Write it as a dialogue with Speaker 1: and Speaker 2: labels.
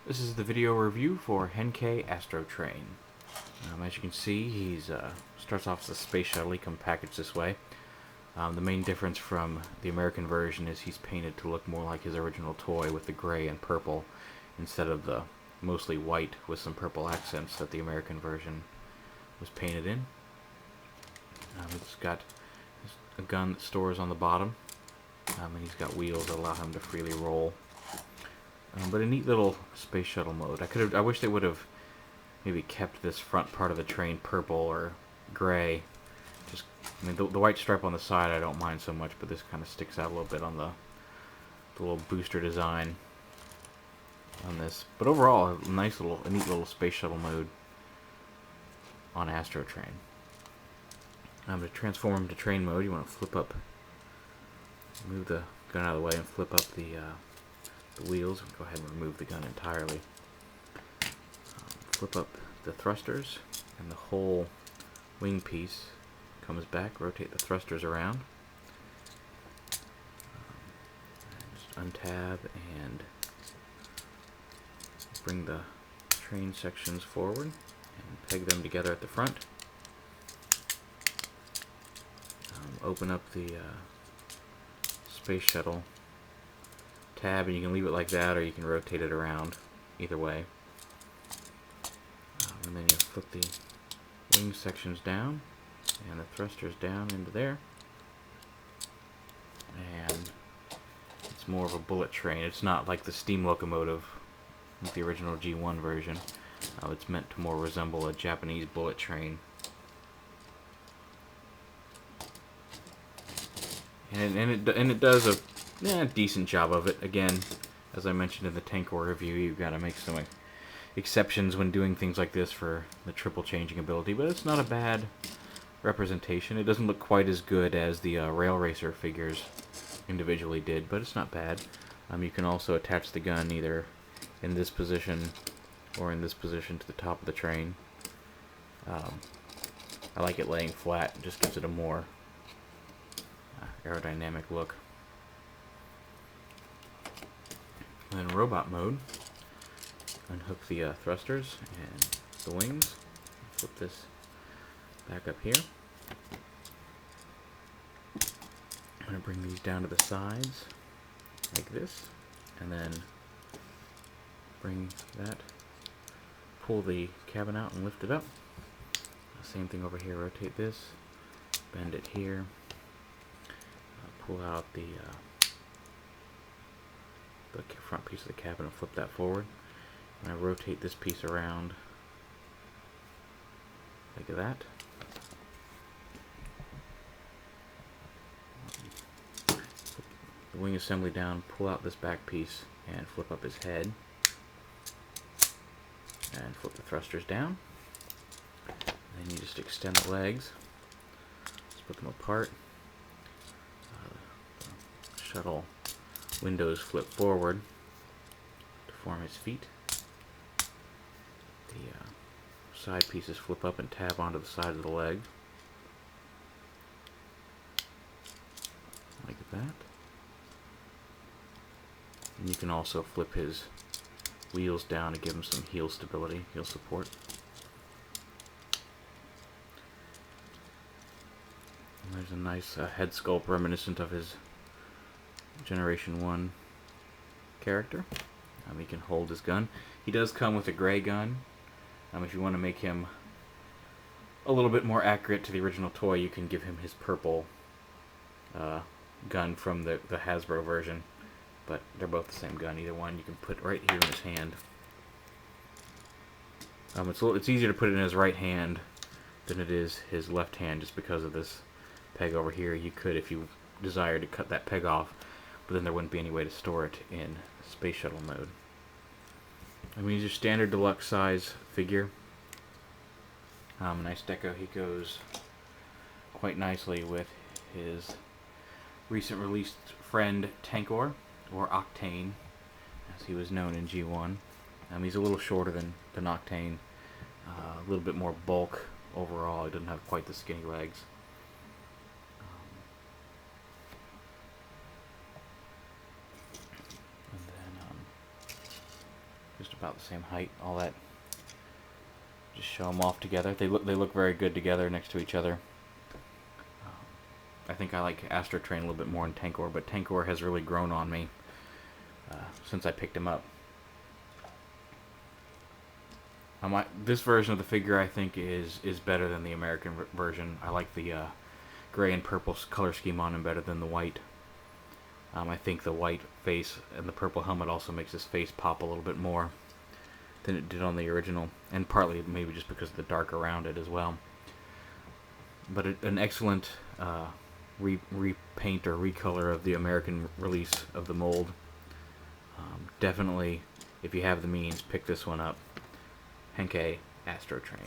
Speaker 1: This is the video review for Henkei Astrotrain. As you can see, he's starts off as a space shuttle. He comes packaged this way. The main difference from the American version is he's painted to look more like his original toy with the gray and purple instead of the mostly white with some purple accents that the American version was painted in. It's got a gun that stores on the bottom, and he's got wheels that allow him to freely roll. But a neat little space shuttle mode. I wish they would have maybe kept this front part of the train purple or gray. I mean, the white stripe on the side I don't mind so much, but this kind of sticks out a little bit on the little booster design on this. But overall, a neat little space shuttle mode on Astrotrain. To transform him to train mode, you want to move the gun out of the way and flip up the wheels. Go ahead and remove the gun entirely. Flip up the thrusters, and the whole wing piece comes back. Rotate the thrusters around. Just untab and bring the train sections forward and peg them together at the front. Open up the space shuttle tab, and you can leave it like that, or you can rotate it around. Either way. And then you flip the wing sections down and the thrusters down into there, and it's more of a bullet train. It's not like the steam locomotive with the original G1 version. It's meant to more resemble a Japanese bullet train. And it does a decent job of it. Again, as I mentioned in the Tankor review, you've got to make some exceptions when doing things like this for the triple changing ability, but it's not a bad representation. It doesn't look quite as good as the Rail Racer figures individually did, but it's not bad. You can also attach the gun either in this position or in this position to the top of the train. I like it laying flat. It just gives it a more aerodynamic look. And then robot mode. Unhook the thrusters and the wings. Flip this back up here. I'm going to bring these down to the sides like this, and then bring that, pull the cabin out and lift it up. Same thing over here. Rotate this, bend it here, pull out the front piece of the cabin and flip that forward. And I rotate this piece around like that. Flip the wing assembly down, pull out this back piece, and flip up his head. And flip the thrusters down. Then you just extend the legs, split them apart. The shuttle windows flip forward to form his feet. The side pieces flip up and tab onto the side of the leg, like that. And you can also flip his wheels down to give him some heel stability, heel support. And there's a nice head sculpt reminiscent of his Generation 1 character. He can hold his gun. He does come with a gray gun. If you want to make him a little bit more accurate to the original toy, you can give him his purple gun from the Hasbro version. But they're both the same gun. Either one you can put right here in his hand. It's easier to put it in his right hand than it is his left hand, just because of this peg over here. You could, if you desired, to cut that peg off, but then there wouldn't be any way to store it in space shuttle mode. He's your standard deluxe size figure. Nice deco. He goes quite nicely with his recent released friend Tankor, or Octane, as he was known in G1. He's a little shorter than Octane, a little bit more bulk overall. He doesn't have quite the skinny legs. just about the same height. All that. Just show them off together. They look very good together next to each other. I think I like Astrotrain a little bit more than Tankor, but Tankor has really grown on me since I picked him up. This version of the figure I think is better than the American version. I like the gray and purple color scheme on him better than the white. I think the white face and the purple helmet also makes his face pop a little bit more than it did on the original, and partly maybe just because of the dark around it as well. But an excellent repaint or recolor of the American release of the mold. Definitely, if you have the means, pick this one up. Henkei Astrotrain.